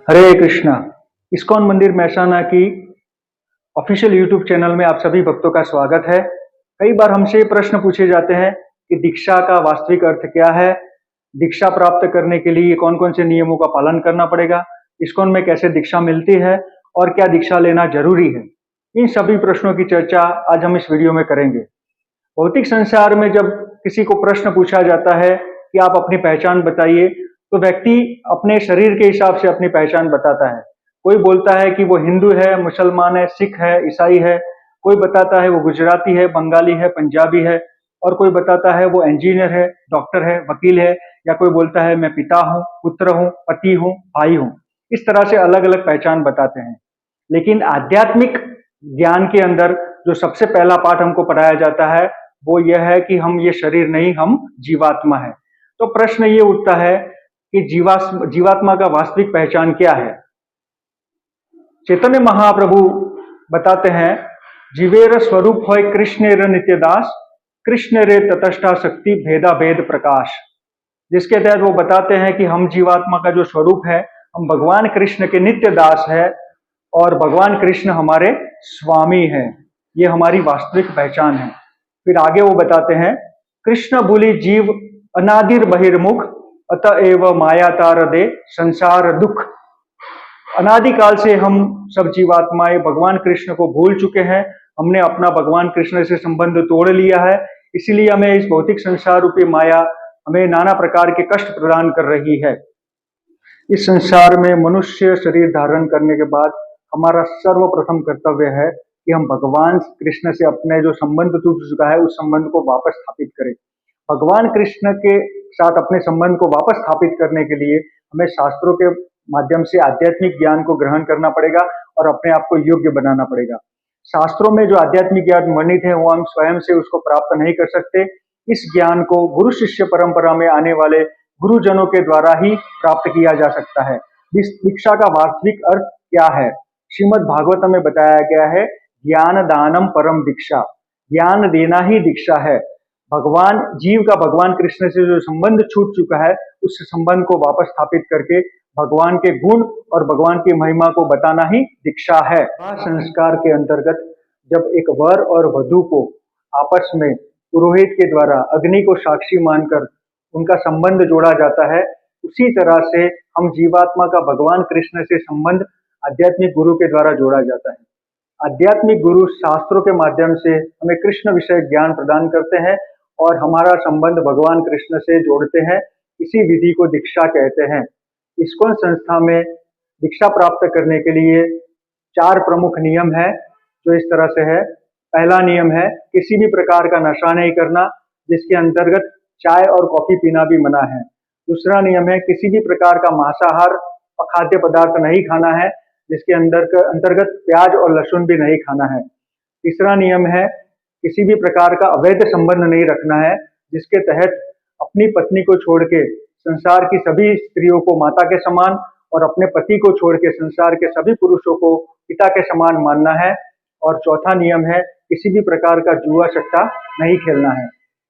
हरे Krishna. ISKCON मंदिर मैसाना की official YouTube channel में आप सभी भक्तों का स्वागत है। कई बार हमसे प्रश्न पूछे जाते हैं कि दीक्षा का वास्तविक अर्थ क्या है, दीक्षा प्राप्त करने के लिए कौन कौन से नियमों का पालन करना पड़ेगा, इस्कॉन में कैसे दीक्षा मिलती है और क्या दीक्षा लेना जरूरी है। इन सभी प्रश्नों की चर्चा आज हम इस वीडियो में करेंगे। भौतिक संसार में जब किसी को प्रश्न पूछा जाता है कि आप अपनी पहचान बताइए, तो व्यक्ति अपने शरीर के हिसाब से अपनी पहचान बताता है। कोई बोलता है कि वो हिंदू है, मुसलमान है, सिख है, ईसाई है। कोई बताता है वो गुजराती है, बंगाली है, पंजाबी है। और कोई बताता है वो इंजीनियर है, डॉक्टर है, वकील है। या कोई बोलता है मैं पिता हूँ, पुत्र हूँ, पति हूँ, भाई हूँ। इस तरह से अलग अलग पहचान बताते हैं। लेकिन आध्यात्मिक ज्ञान के अंदर जो सबसे पहला पाठ हमको पढ़ाया जाता है वो यह है कि हम ये शरीर नहीं, हम जीवात्मा है। तो प्रश्न ये उठता है कि जीवात्मा का वास्तविक पहचान क्या है। चैतन्य महाप्रभु बताते हैं, जीवेर स्वरूप होय कृष्ण रे नित्यदास, कृष्ण रे ततष्टा शक्ति भेदा भेद प्रकाश। जिसके तहत वो बताते हैं कि हम जीवात्मा का जो स्वरूप है, हम भगवान कृष्ण के नित्य दास है और भगवान कृष्ण हमारे स्वामी है। ये हमारी वास्तविक पहचान है। फिर आगे वो बताते हैं, कृष्ण भूलि जीव अनादिर बहिर्मुख, अतएव माया तार दे संसार दुख। अनादिकाल से हम सब जीवात्माएं भगवान कृष्ण को भूल चुके हैं। हमने अपना भगवान कृष्ण से संबंध तोड़ लिया है। इसीलिए हमें इस भौतिक संसार रूपी माया हमें नाना प्रकार के कष्ट प्रदान कर रही है। इस संसार में मनुष्य शरीर धारण करने के बाद हमारा सर्वप्रथम कर्तव्य है कि हम भगवान कृष्ण से अपने जो संबंध टूट चुका है उस संबंध को वापस स्थापित करें। भगवान कृष्ण के साथ अपने संबंध को वापस स्थापित करने के लिए हमें शास्त्रों के माध्यम से आध्यात्मिक ज्ञान को ग्रहण करना पड़ेगा और अपने आप को योग्य बनाना पड़ेगा। शास्त्रों में जो आध्यात्मिक ज्ञान वर्णित है वो हम स्वयं से उसको प्राप्त नहीं कर सकते। इस ज्ञान को गुरु शिष्य परंपरा में आने वाले गुरुजनों के द्वारा ही प्राप्त किया जा सकता है। इस दीक्षा का वास्तविक अर्थ क्या है? श्रीमद् भागवत में बताया गया है, ज्ञान दानम परम दीक्षा। ज्ञान देना ही दीक्षा है। भगवान जीव का भगवान कृष्ण से जो संबंध छूट चुका है उस संबंध को वापस स्थापित करके भगवान के गुण और भगवान की महिमा को बताना ही दीक्षा है। संस्कार के अंतर्गत जब एक वर और वधू को आपस में पुरोहित के द्वारा अग्नि को साक्षी मानकर उनका संबंध जोड़ा जाता है, उसी तरह से हम जीवात्मा का भगवान कृष्ण से संबंध आध्यात्मिक गुरु के द्वारा जोड़ा जाता है। आध्यात्मिक गुरु शास्त्रों के माध्यम से हमें कृष्ण विषय ज्ञान प्रदान करते हैं और हमारा संबंध भगवान कृष्ण से जोड़ते हैं। इसी विधि को दीक्षा कहते हैं। इस्कॉन संस्था में दीक्षा प्राप्त करने के लिए 4 प्रमुख नियम है जो इस तरह से है। पहला नियम है, किसी भी प्रकार का नशा नहीं करना, जिसके अंतर्गत चाय और कॉफी पीना भी मना है। दूसरा नियम है, किसी भी प्रकार का मांसाहार खाद्य पदार्थ नहीं खाना है, जिसके अंतर्गत प्याज और लहसुन भी नहीं खाना है। तीसरा नियम है, किसी भी प्रकार का अवैध संबंध नहीं रखना है, जिसके तहत अपनी पत्नी को छोड़ के संसार की सभी स्त्रियों को माता के समान और अपने पति को छोड़ के संसार के सभी पुरुषों को पिता के समान मानना है। और चौथा नियम है, किसी भी प्रकार का जुआ सट्टा नहीं खेलना है।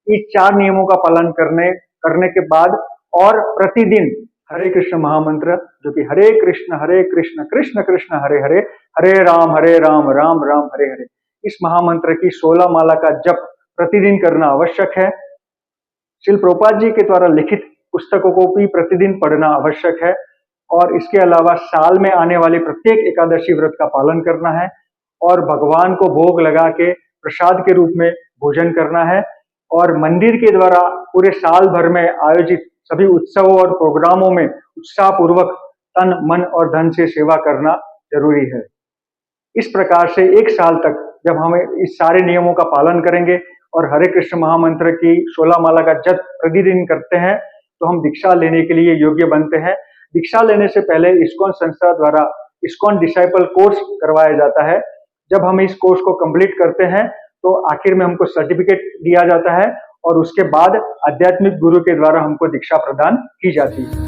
इस 4 नियमों का पालन करने के बाद और प्रतिदिन हरे कृष्ण महामंत्र, जो कि हरे कृष्ण कृष्ण कृष्ण हरे हरे, हरे राम राम राम हरे हरे, इस महामंत्र की 16 माला का जप प्रतिदिन करना आवश्यक है। श्रील प्रभुपाद जी के द्वारा लिखित पुस्तकों को भी प्रतिदिन पढ़ना आवश्यक है। और इसके अलावा साल में आने वाले प्रत्येक एकादशी व्रत का पालन करना है और भगवान को भोग लगा के प्रसाद के रूप में भोजन करना है। और मंदिर के द्वारा पूरे साल भर में आयोजित सभी उत्सवों और प्रोग्रामों में उत्साह पूर्वक तन मन और धन से सेवा करना जरूरी है। इस प्रकार से 1 साल तक जब हम इस सारे नियमों का पालन करेंगे और हरे कृष्ण महामंत्र की 16 माला का जप प्रतिदिन करते हैं तो हम दीक्षा लेने के लिए योग्य बनते हैं। दीक्षा लेने से पहले इस्कॉन संस्था द्वारा इस्कॉन डिसाइपल कोर्स करवाया जाता है। जब हम इस कोर्स को कंप्लीट करते हैं तो आखिर में हमको सर्टिफिकेट दिया जाता है और उसके बाद आध्यात्मिक गुरु के द्वारा हमको दीक्षा प्रदान की जाती है।